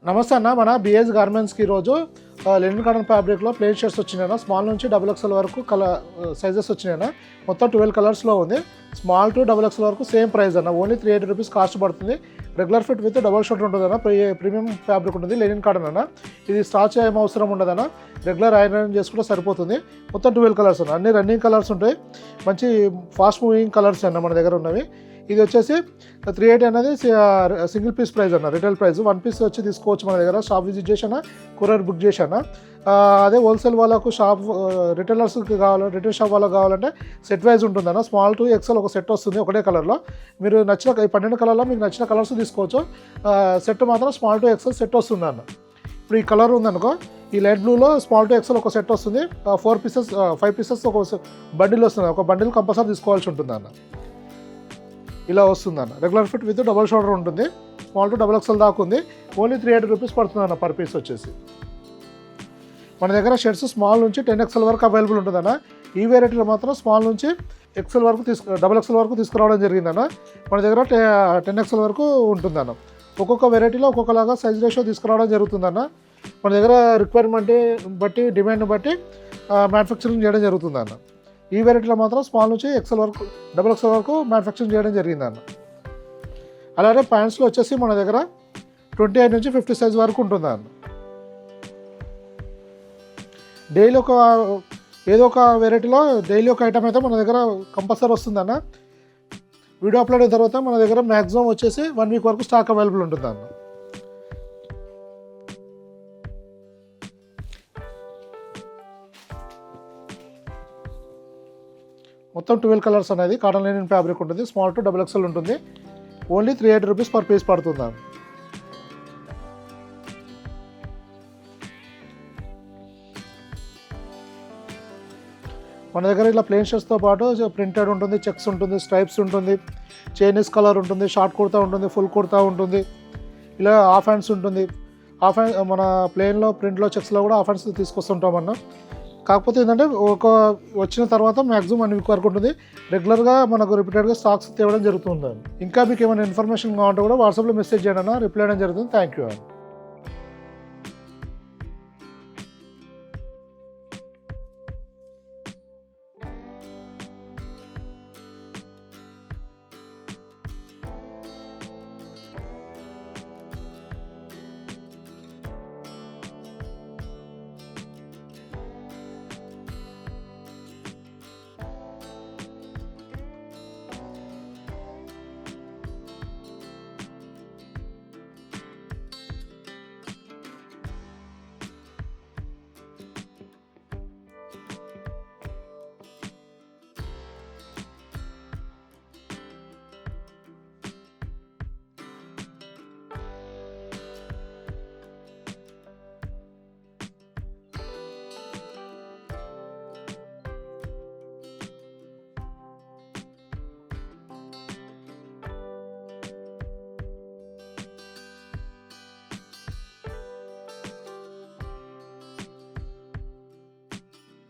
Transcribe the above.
నమస్తే అన్న, మన బిఎస్ గార్మెంట్స్కి ఈరోజు లెనిన్ కాటన్ ఫ్యాబ్రిక్లో ప్లెయిన్ షర్ట్స్ వచ్చినాయన్న. స్మాల్ నుంచి XXL వరకు సైజెస్ వచ్చినాయన్న. మొత్తం 12 కలర్స్లో ఉంది. స్మాల్ టు XXL వరకు సేమ్ ప్రైస్ అన్న. ఓన్లీ 380 రూపీస్ కాస్ట్ పడుతుంది. Regular fit with double shoulder ఉంటుంది అన్న. ప్రీమియం ఫ్యాబ్రిక్ ఉంటుంది, లెనిన్ కాటన్ అన్న. ఇది స్టార్చ్ ఏం అవసరం ఉండదన్న. రెగ్యులర్ ఐరన్ చేసుకుంటే సరిపోతుంది. మొత్తం 12 కలర్స్ అన్న. అన్ని రన్నింగ్ కలర్స్ ఉంటాయి. మంచి ఫాస్ట్ మూవింగ్ కలర్స్ అన్న మన దగ్గర ఉన్నవి. ఇది వచ్చేసి 380 అనేది సింగిల్ పీస్ ప్రైస్ అన్న, రిటైల్ ప్రైస్. 1 పీస్ వచ్చి తీసుకోవచ్చు మన దగ్గర. షాప్ విజిట్ చేసానా, కొరియర్ బుక్ చేసానా. అదే హోల్సేల్ వాళ్ళకు షాప్ రిటైలర్స్కి కావాలి, రిటైల్ షాప్ వాళ్ళకి కావాలంటే సెట్ వైజ్ ఉంటుందన్న. స్మాల్ టు XL ఒక సెట్ వస్తుంది ఒకటే కలర్లో. మీరు నచ్చిన 12 కలర్లో మీకు నచ్చిన కలర్స్ తీసుకోవచ్చు. సెట్ మాత్రం స్మాల్ టు XL సెట్ వస్తుంది అన్న. ఇప్పుడు ఈ కలర్ ఉందనుకో, ఈ లైట్ బ్లూలో స్మాల్ టు XL ఒక సెట్ వస్తుంది. 5 పీసెస్ ఒక బండిల్ వస్తుంది. ఒక బండిల్ కంపల్సరీ తీసుకోవాల్సి ఉంటుంది అన్న. ఇలా వస్తుందన్న. Regular fit with double shoulder ఉంటుంది. స్మాల్ టు XXL దాకా ఉంది. ఓన్లీ 380 రూపీస్ పడుతుంది అన్న పర్ పీస్ వచ్చేసి. మన దగ్గర షర్ట్స్ స్మాల్ నుంచి 10XL వరకు అవైలబుల్ ఉంటుందన్న. ఈ వెరైటీలో మాత్రం స్మాల్ నుంచి XL వరకు XXL వరకు తీసుకురావడం జరిగిందన్న. మన దగ్గర 10XL వరకు ఉంటుందన్న. ఒక్కొక్క వెరైటీలో ఒక్కొక్కలాగా సైజ్ రేషియో తీసుకురావడం జరుగుతుందన్న. మన దగ్గర రిక్వైర్మెంట్ బట్టి, డిమాండ్ బట్టి మ్యానుఫ్యాక్చరింగ్ చేయడం జరుగుతుందన్న. ఈ వెరైటీలో మాత్రం స్మాల్ నుంచి XL వరకు XXL వరకు మ్యానుఫ్యాక్చరింగ్ చేయడం జరిగిందన్న. అలాగే ప్యాంట్స్లో వచ్చేసి మన దగ్గర 28 నుంచి 50 సైజ్ వరకు ఉంటుందన్న. డైలీ ఏదో ఒక వెరైటీలో డైలీ ఒక ఐటమ్ అయితే మన దగ్గర కంపల్సరీ వస్తుందన్న. వీడియో అప్లోడ్ అయిన తర్వాత మన దగ్గర మ్యాక్సిమం వచ్చేసి 1 వీక్ వరకు స్టాక్ అవైలబుల్ ఉంటుందన్న. మొత్తం 12 కలర్స్ అనేది కాటన్ లెనిన్ ఫ్యాబ్రిక్ ఉంటుంది. స్మాల్ టు XXL ఉంటుంది. ఓన్లీ 380 రూపీస్ పర్ పీస్ పడుతుంది. మన దగ్గర ఇలా ప్లెయిన్ షర్ట్స్తో పాటు ప్రింటెడ్ ఉంటుంది, చెక్స్ ఉంటుంది, స్ట్రైప్స్ ఉంటుంది, చైనీస్ కలర్ ఉంటుంది, షార్ట్ కుర్తా ఉంటుంది, ఫుల్ కుర్తా ఉంటుంది, ఇలా హాఫ్ హ్యాండ్స్ ఉంటుంది. హాఫ్ హ్యాండ్ మన ప్లెయిన్లో, ప్రింట్లో, చెక్స్లో కూడా హాఫ్ హ్యాండ్స్ తీసుకొస్తుంటామన్నా. కాకపోతే ఏంటంటే ఒక వచ్చిన తర్వాత మ్యాక్సిమం 1 వీక్ వరకు ఉంటుంది. రెగ్యులర్గా మనకు రిపీటెడ్గా స్టాక్స్ తేవడం జరుగుతుంది. ఇంకా మీకు ఏమైనా ఇన్ఫర్మేషన్ కావాలంటే కూడా వాట్సాప్లో మెసేజ్ చేయడం, రిప్లై చేయడం జరుగుతుంది. Thank you.